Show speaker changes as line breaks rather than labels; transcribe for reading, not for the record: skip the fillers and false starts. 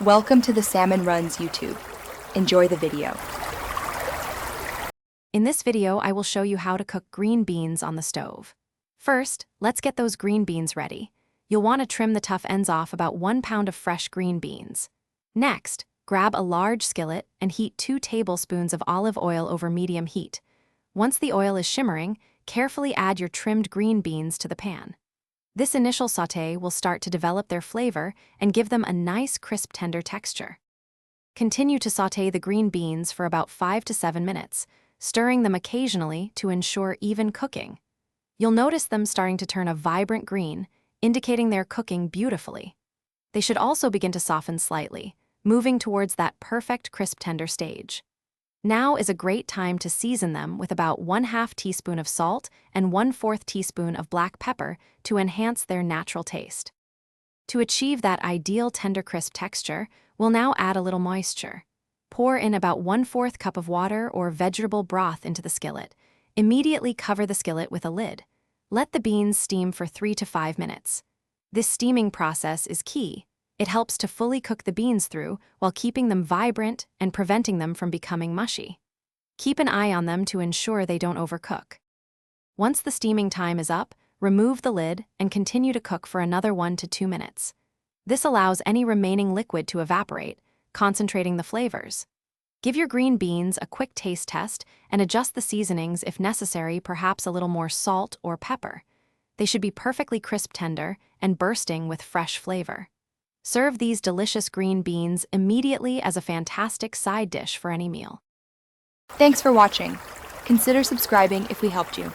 Welcome to the Salmon Runs YouTube. Enjoy the video.
In this video, I will show you how to cook green beans on the stove. First, let's get those green beans ready. You'll want to trim the tough ends off about 1 pound of fresh green beans. Next, grab a large skillet and heat 2 tablespoons of olive oil over medium heat. Once the oil is shimmering, carefully add your trimmed green beans to the pan. This initial sauté will start to develop their flavor and give them a nice, crisp, tender texture. Continue to sauté the green beans for about 5 to 7 minutes, stirring them occasionally to ensure even cooking. You'll notice them starting to turn a vibrant green, indicating they're cooking beautifully. They should also begin to soften slightly, moving towards that perfect crisp tender stage. Now is a great time to season them with about 1/2 teaspoon of salt and 1/4 teaspoon of black pepper to enhance their natural taste. To achieve that ideal tender crisp texture, we'll now add a little moisture. Pour in about 1/4 cup of water or vegetable broth into the skillet. Immediately cover the skillet with a lid. Let the beans steam for 3 to 5 minutes. This steaming process is key. It helps to fully cook the beans through while keeping them vibrant and preventing them from becoming mushy. Keep an eye on them to ensure they don't overcook. Once the steaming time is up, remove the lid and continue to cook for another 1 to 2 minutes. This allows any remaining liquid to evaporate, concentrating the flavors. Give your green beans a quick taste test and adjust the seasonings if necessary, perhaps a little more salt or pepper. They should be perfectly crisp tender and bursting with fresh flavor. Serve these delicious green beans immediately as a fantastic side dish for any meal.
Thanks for watching. Consider subscribing if we helped you.